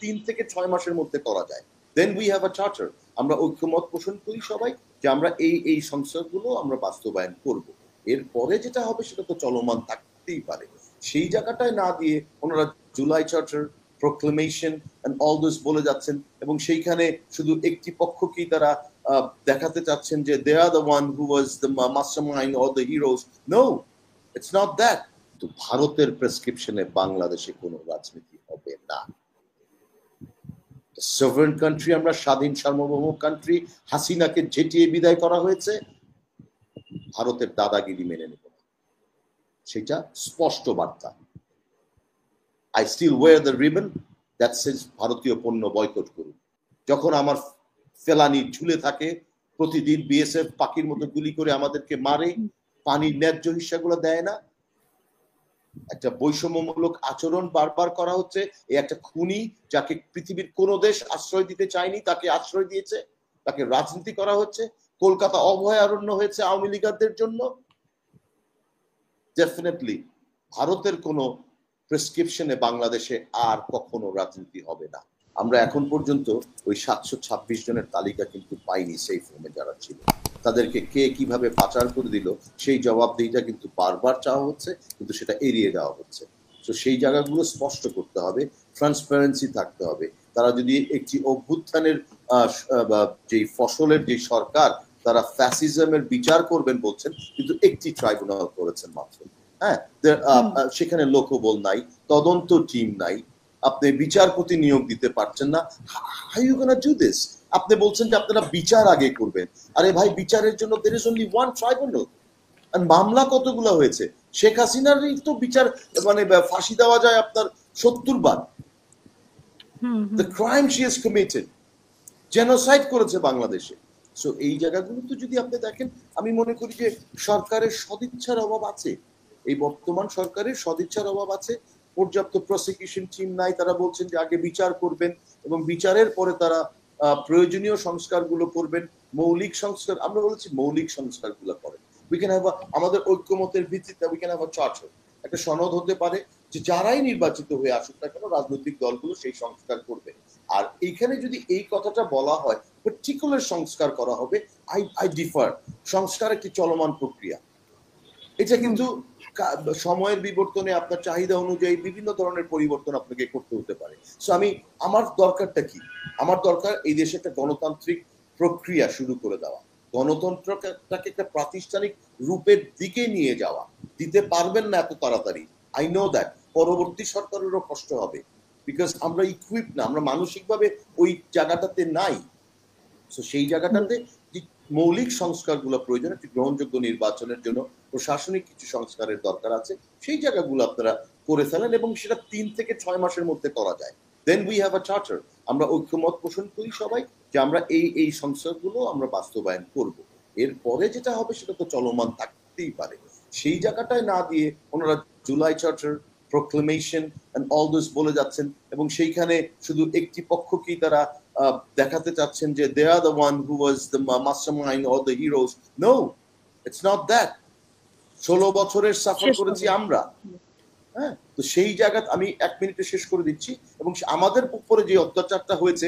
3 থেকে 6 মাসের মধ্যে করা যায়, then we have a charter. আমরা ঐক্যমত পোষণ করি সবাই যে আমরা এই সংস্কারগুলো আমরা বাস্তবায়ন করব। এরপরে যেটা হবে সেটা তো চলমান থাকতেই পারে। সেই জায়গাটায় না দিয়ে ওনারা July charter, proclamation and all this বলে যাচ্ছেন এবং সেইখানে শুধু একটি পক্ষকেই তারা দেখাতে চাচ্ছেন যে they are the one who was the mastermind or the heroes. No, it's not that. তো ভারতের প্রেসক্রিপশনে বাংলাদেশে কোনো রাজনীতি হবে না। সভরেন কান্ট্রি, আমরা স্বাধীন সার্বভৌম কান্ট্রি। হাসিনাকে ঝেঁটিয়ে বিদায় করা হয়েছে, ভারতের দাদাগিরি মেনে নেব না, সেটা স্পষ্ট বার্তা। I still wear the ribbon that says ভারতীয় পণ্য বয়কট করুন। যখন আমার ফেলানি ঝুলে থাকে, প্রতিদিন বিএসএফ পাখির মতো গুলি করে আমাদেরকে মারে, পানির ন্যায্য হিস্সাগুলো দেয় না, একটা বৈষম্যমূলক আচরণ বারবার করা হচ্ছে। এই একটা খুনি যাকে পৃথিবীর কোনো দেশ আশ্রয় দিতে চায়নি তাকে আশ্রয় দিয়েছে, তাকে রাজনীতি করা হচ্ছে। কলকাতা অভয়ারণ্য হয়েছে আওয়ামী লীগারদের জন্য। ডেফিনেটলি ভারতের কোনো প্রেসক্রিপশনে বাংলাদেশে আর কখনো রাজনীতি হবে না। আমরা এখন পর্যন্ত ওই 726 জনের তালিকা কিন্তু পাইনি। সেই ফর্মে যারা ছিল তাদেরকে কে কিভাবে পাচার করে দিল সেই জবাবদিহিটা কিন্তু বারবার চাওয়া হচ্ছে, কিন্তু সেটা এড়িয়ে দেওয়া হচ্ছে। তো সেই জায়গাগুলো স্পষ্ট করতে হবে, ট্রান্সপারেন্সি থাকতে হবে। তারা যদি একটি অভ্যুত্থানের যে ফসলের যে সরকার, তারা ফ্যাসিজমের বিচার করবেন বলছেন, কিন্তু একটি ট্রাইব্যুনাল করেছেন মাত্র। হ্যাঁ, সেখানে লোকবল নাই, তদন্ত টিম নাই, আপনি বিচারপতি নিয়োগ দিতে পারছেন না। How you gonna do this? আপনি বলছেন যে আপনারা বিচার আগে করবেন। আরে ভাই, বিচারের জন্য there is only one tribunal। আর মামলা কতগুলো হয়েছে? শেখ হাসিনারই তো বিচার, মানে ফাঁসি দেওয়া যায় আপনার 70 বার। The crime she has committed, genocide করেছে বাংলাদেশে। সো এই জায়গাগুলো তো যদি আপনি দেখেন, আমি মনে করি যে সরকারের সদিচ্ছার অভাব আছে। এই বর্তমান সরকারের সদিচ্ছার অভাব আছে। পর্যাপ্ত প্রসিকিউশন টিম নাই। তারা বলছেন যে আগে বিচার করবেন এবং বিচারের পরে তারা প্রয়োজনীয় সংস্কারগুলো করবেন। মৌলিক সংস্কার, আমরা বলেছি মৌলিক সংস্কারগুলো করেন। উই ক্যান হ্যাভ আমাদের ঐক্যমতের ভিত্তিতে we can have a charter. একটা সনদ হতে পারে যে যারাই নির্বাচিত হয়ে আসুক না কেন, রাজনৈতিক দলগুলো সেই সংস্কার করবে। আর এইখানে যদি এই কথাটা বলা হয় পার্টিকুলার সংস্কার করা হবে, আই ডিফার। সংস্কার একটি চলমান প্রক্রিয়া। এটা কিন্তু সময়ের বিবর্তনে আপনার চাহিদা অনুযায়ী বিভিন্ন ধরনের পরিবর্তন আপনাকে করতে হতে পারে। সো আমার দরকারটা কি? আমার দরকার এই দেশে একটা গণতান্ত্রিক প্রক্রিয়া শুরু করে দেওয়া, গণতন্ত্রটাকে একটা প্রাতিষ্ঠানিক রূপের দিকে নিয়ে যাওয়া। দিতে পারবেন না এত তাড়াতাড়ি, আই নো দ্যাট। পরবর্তী সরকারেরও কষ্ট হবে, বিকজ আমরা ইকুইপ না, আমরা মানসিকভাবে ওই জায়গাটাতে নাই। সো সেই জায়গাটাতে যে মৌলিক সংস্কারগুলো প্রয়োজন, একটি গ্রহণযোগ্য নির্বাচনের জন্য প্রশাসনিক কিছু সংস্কারের দরকার আছে, সেই জায়গাগুলো আপনারা করে ফেলেন এবং সেটা 3 থেকে 6 মাসের মধ্যে করা যায়, then we have a charter. আমরা ঐক্যমত পোষণ করি সবাই যে আমরা এই সংস্কারগুলো আমরা বাস্তবায়ন করব। এরপরে যেটা হবে সেটা তো চলমান থাকতেই পারে। সেই জায়গাটায় না দিয়ে ওনারা July charter, proclamation and all this বলে যাচ্ছেন এবং সেইখানে শুধু একটি পক্ষকেই তারা দেখাতে চাচ্ছেন যে they are the one who was the mastermind or the heroes. No, it's not that. 16 বছরের সাফার করেছি আমরা। হ্যাঁ, তো সেই জায়গা আমি 1 মিনিটে শেষ করে দিচ্ছি। এবং আমাদের উপরে যে অত্যাচারটা হয়েছে,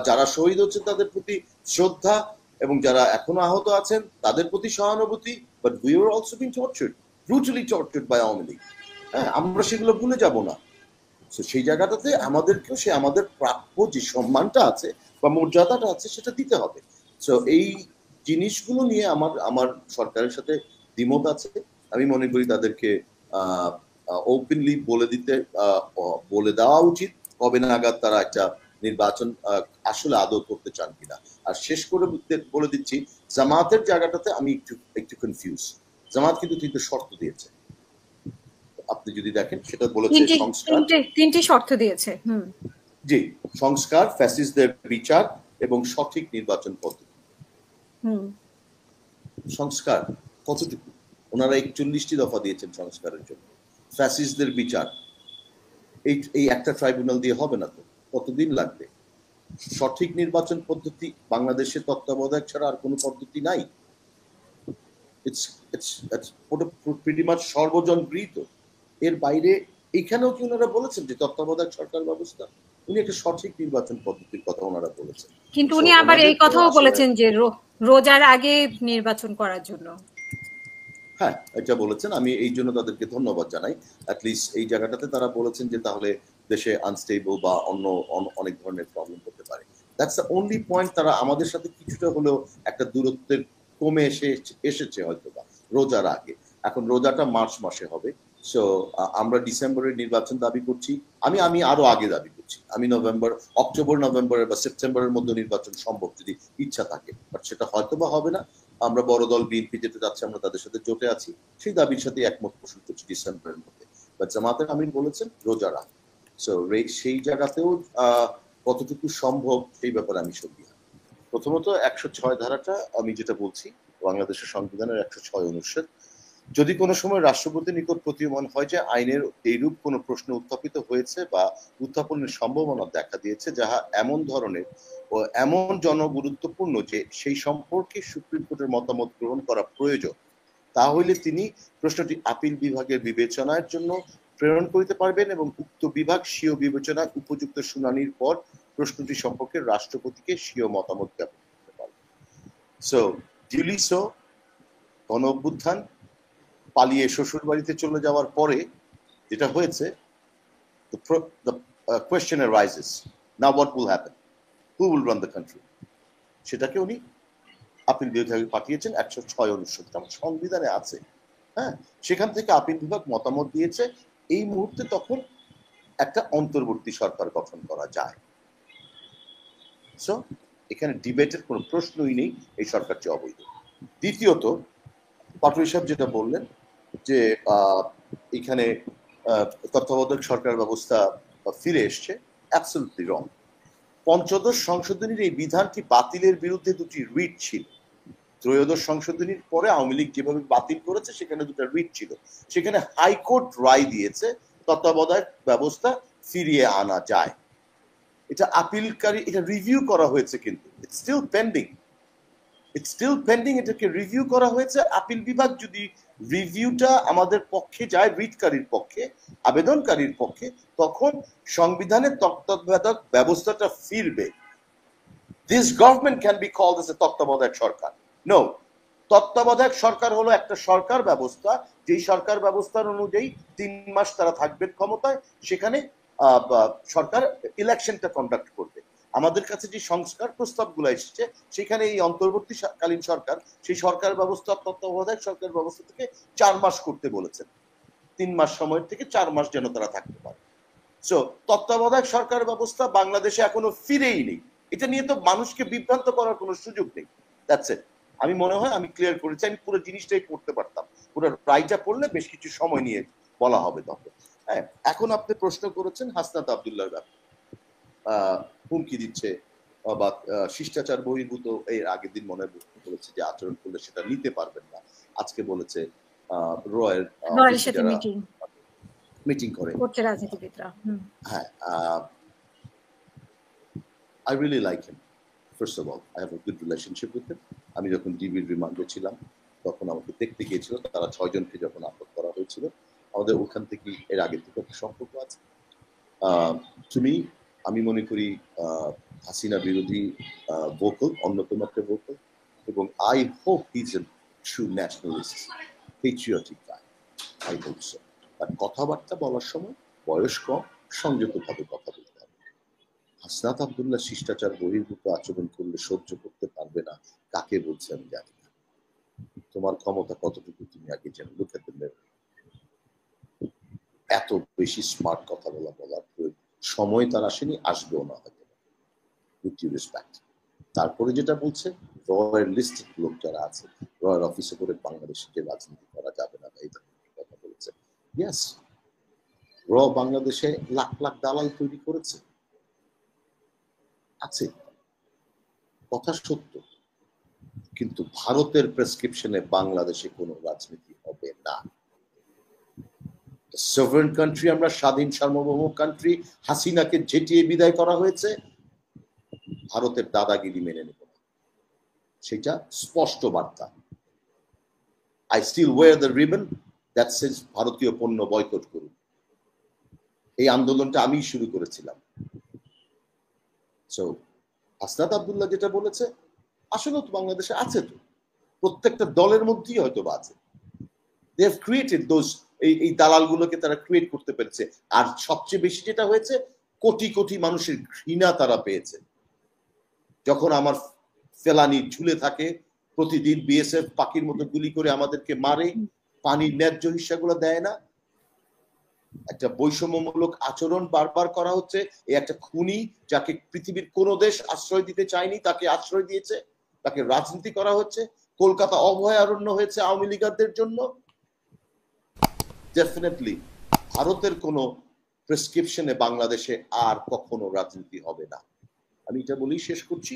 যারা শহীদ হচ্ছে তাদের প্রতি শ্রদ্ধা এবং যারা এখনো আহত আছেন তাদের প্রতি সহানুভূতি, but we are also being tortured, brutally tortured by Awami League. হ্যাঁ, আমরা সেগুলো ভুলে যাব না। সেই জায়গাটাতে আমাদেরকেও সে আমাদের প্রাপ্য যে সম্মানটা আছে বা মর্যাদাটা আছে সেটা দিতে হবে। সো এই জিনিসগুলো নিয়ে আমার সরকারের সাথে দ্বিমত আছে। আমি মনে করি তাদেরকে ওপেনলি বলে দেওয়া উচিত কবে নাগাদ তারা একটা নির্বাচন আসলে আদৌ করতে চান কিনা। আর শেষ করে বলে দিচ্ছি, জামাতের জায়গাটাতে আমি একটু কনফিউজ। জামাত কিন্তু শর্ত দিয়েছে, আপনি যদি দেখেন সেটা বলেছে সংস্কার, 3টি শর্ত দিয়েছে। জি, সংস্কার, ফ্যাসিস্টদের বিচার এবং সঠিক নির্বাচন পদ্ধতি। সংস্কার কতটুকু? ওনারা 41টি দফা দিয়েছেন সংস্কারের জন্য। ফ্যাসিস্টদের বিচার, এই একটা ট্রাইব্যুনাল দিয়ে হবে না তো, কতদিন লাগবে? সঠিক নির্বাচন পদ্ধতি বাংলাদেশের তত্ত্বাবধায়ক ছাড়া আর কোনো পদ্ধতি নাই। ইটস প্রিটি মাচ সর্বজন গৃহীত। এর বাইরে এখানেও কি ওনারা বলেছেন যে তত্ত্বাবধায়ক সরকার ব্যবস্থা? উনি একটা সঠিক নির্বাচন পদ্ধতির কথা ওনারা বলেছেন। কিন্তু উনি আবার এই কথাও বলেছেন যে রোজার আগে নির্বাচন করার জন্য। হ্যাঁ, এটা বলেছেন, আমি এই জন্য তাদেরকে ধন্যবাদ জানাই। অ্যাটলিস্ট এই জায়গাটাতে তারা বলেছেন যে তাহলে দেশে আনস্টেবল বা অন্য অনেক ধরনের প্রবলেম হতে পারে। That's the only point. তারা আমাদের সাথে কিছুটা হলেও একটা দূরত্বের কমে এসেছে হয়তো বা রোজার আগে। এখন রোজাটা মার্চ মাসে হবে। সো আমরা ডিসেম্বরের নির্বাচন দাবি করছি। আমি আরো আগে দাবি করছি। আমি অক্টোবর নভেম্বরের বা সেপ্টেম্বরের মধ্যে নির্বাচন সম্ভব যদি ইচ্ছা থাকে, বাট সেটা হয়তো বা হবে না। আমরা বড় দল বিএনপি যেতে যাচ্ছে, আমরা তাদের সাথে জোটে আছি, সেই দাবির সাথে একমত পোষণ করছি ডিসেম্বরের মধ্যে। বাট জামাতের আমির বলেছেন রোজার আগে। সো সেই জায়গাতেও কতটুকু সম্ভব সেই ব্যাপারে আমি সন্দিহান। প্রথমত 106 ধারাটা আমি যেটা বলছি, বাংলাদেশের সংবিধানের 106 অনুচ্ছেদ, যদি কোনো সময় রাষ্ট্রপতির নিকট প্রতীয়মান হয় যে আইনের এইরূপ কোনো প্রশ্ন উত্থাপিত হয়েছে বা উত্থাপনের সম্ভাবনা দেখা দিয়েছে যাহা এমন ধরনের ও এমন জনগুরুত্বপূর্ণ যে সেই সম্পর্কে সুপ্রিম কোর্টের মতামত গ্রহণ করা প্রয়োজন, তাহলে তিনি প্রশ্নটি আপিল বিভাগের বিবেচনার জন্য প্রেরণ করিতে পারবেন এবং উক্ত বিভাগ স্বীয় বিবেচনায় উপযুক্ত শুনানির পর প্রশ্নটি সম্পর্কে রাষ্ট্রপতিকে স্বীয় মতামত জ্ঞাপন করতে পারবেন। সো ডিউলি সো, গণ অভ্যুত্থান, পালিয়ে শ্বশুর বাড়িতে চলে যাওয়ার পরে যেটা হয়েছে, the question arises, now what will happen, who will run the country? সেটাকে উনি আপিল বিভাগে পাঠিয়েছেন। 106 অনুচ্ছেদ আমার সংবিধানে আছে। হ্যাঁ, সেখান থেকে আপিল বিভাগ মতামত দিয়েছে এই মুহূর্তে তখন একটা অন্তর্বর্তী সরকার গঠন করা যায়। সো এখানে ডিবেটের কোনো প্রশ্নই নেই, এই সরকারটি অবৈধ। দ্বিতীয়ত, পাটোয়ারি সাহেব যেটা বললেন যে এখানে তত্ত্বাবধায়ক সরকার ব্যবস্থা ফিরে এসছে, অ্যাবসলিউটলি রং। পঞ্চদশ সংশোধনীর এই বিধানটি বাতিলের বিরুদ্ধে দুটি রিট ছিল। ত্রয়োদশ সংশোধনীর পরে আওয়ামী লীগ যেভাবে বাতিল করেছে সেখানে দুটো রিট ছিল। সেখানে হাইকোর্ট রায় দিয়েছে তত্ত্বাবধায়ক ব্যবস্থা ফিরিয়ে আনা যায়। এটা আপিলকারী, এটা রিভিউ করা হয়েছে, কিন্তু ইটস স্টিল পেন্ডিং, এটাকে রিভিউ করা হয়েছে। আপিল বিভাগ যদি রিভিউটা আমাদের পক্ষে যায়, রিটকারীর পক্ষে, আবেদনকারীর পক্ষে, তখন সংবিধানের তত্ত্বাবধায়ক ব্যবস্থাটা ফিরবে। This government can be called as a তত্ত্বাবধায়ক সরকার। নো, তত্ত্বাবধায়ক সরকার হলো একটা সরকার ব্যবস্থা, যেই সরকার ব্যবস্থার অনুযায়ী 3 মাস তারা থাকবেন ক্ষমতায়, সেখানে সরকার ইলেকশনটা কন্ডাক্ট করবে। আমাদের কাছে যে সংস্কার প্রস্তাবগুলো এসেছে সেখানে এই অন্তর্বর্তীকালীন সরকার সেই সরকার ব্যবস্থা তত্ত্বাবধায়ক সরকার ব্যবস্থা থেকে 4 মাস করতে বলেছেন। 3 মাস সময়ের থেকে 4 মাস যেন তারা থাকতে পারে। সো তত্ত্বাবধায়ক সরকার ব্যবস্থা বাংলাদেশে এখনো ফিরেই নেই। এটা নিয়ে তো মানুষকে বিভ্রান্ত করার কোনো সুযোগ নেই। That's it. আমি মনে হয় আমি ক্লিয়ার করেছি। আমি পুরো জিনিসটাই পড়তে পারতাম, পুরো রায়টা পড়লে বেশ কিছু সময় নিয়ে বলা হবে তখন। হ্যাঁ, এখন আপনি প্রশ্ন করেছেন হাসনাত আব্দুল্লাহর ব্যাপারে, হুমকি দিচ্ছে বা শিষ্টাচার বহির্ভূত, এর আগের দিন মনে বলেছে যে আচরণ করলে সেটা নিতে পারবেন না। আজকে বলেছে রয়ের সাথে মিটিং করে রাজনীতিবিদরা। হ্যাঁ, I really like him. First of all, I have a good relationship with him. আমি যখন ডিবির রিমান্ডে ছিলাম তখন আমাকে দেখতে গিয়েছিল, তারা 6 জনকে যখন আটক করা হয়েছিল, আমাদের ওখান থেকে এর আগে থেকে একটা সম্পর্ক আছে। তুমি, আমি মনে করি হাসিনা বিরোধী ভোকাল, অন্যতম একটা ভোকাল, এবং I hope he is a true nationalist, patriotic guy. I hope so. আর কথাবার্তা বলার সময় বয়স কম, সংযতভাবে কথা বলতে হবে। হাসনাত আব্দুল্লাহ শিষ্টাচার বহির্ভূত আচরণ করলে সহ্য করতে পারবে না, কাকে বলছে আমি জানি না। তোমার ক্ষমতা কতটুকু তুমি আগে জেনে লুক এট দ্য মিরর। এত বেশি স্মার্ট কথা বলার সময় তার আসেনি, আসবেও না হয়তো, উইথ ডিউ রেসপেক্ট। তারপরে যেটা বলছে রয়ের লিস্টেড লোক যারা আছে, রয়ের অফিসে করে বাংলাদেশে যে রাজনীতি করা যাবে না, এই ধরনের কথা বলেছে। ইয়েস, র বাংলাদেশে লাখ লাখ দালাল তৈরি করেছে, আছে, কথা সত্য, কিন্তু ভারতের প্রেসক্রিপশনে বাংলাদেশে কোনো রাজনীতি হবে না। সভরেন কান্ট্রি, আমরা স্বাধীন সার্বভৌম কান্ট্রি, হাসিনাকে ঝেঁটিয়ে বিদায় করা হয়েছে, ভারতের দাদাগিরি মেনে নেব না, সেটা স্পষ্ট বার্তা। I still wear the ribbon that says ভারতীয় পণ্য বয়কট করুন। এই আন্দোলনটা আমি শুরু করেছিলাম। সো হাসনাত আব্দুল্লাহ যেটা বলেছে আসলে তো বাংলাদেশে আছে, তো প্রত্যেকটা দলের মধ্যেই হয়তো বা আছে। দে হ্যাভ ক্রিয়েটেড দোজ, এই দালালগুলোকে তারা ক্রিয়েট করতে পেরেছে। আর সবচেয়ে বেশি যেটা হয়েছে, কোটি কোটি মানুষের ঘৃণা তারা পেয়েছে। যখন আমার ফেলানি ঝুলে থাকে, প্রতিদিন বিএসএফ পাখির মতো গুলি করে আমাদেরকে মারে, পানির ন্যায্য হিস্সাগুলো দেয় না, একটা বৈষম্যমূলক আচরণ বারবার করা হচ্ছে। এই একটা খুনি যাকে পৃথিবীর কোনো দেশ আশ্রয় দিতে চায়নি তাকে আশ্রয় দিয়েছে, তাকে রাজনীতি করা হচ্ছে। কলকাতা অভয়ারণ্য হয়েছে আওয়ামী লীগারদের জন্য। ডেফিনেটলি ভারতের কোনো প্রেসক্রিপশনে বাংলাদেশে আর কখনো রাজনীতি হবে না। আমি এটা বলেই শেষ করছি।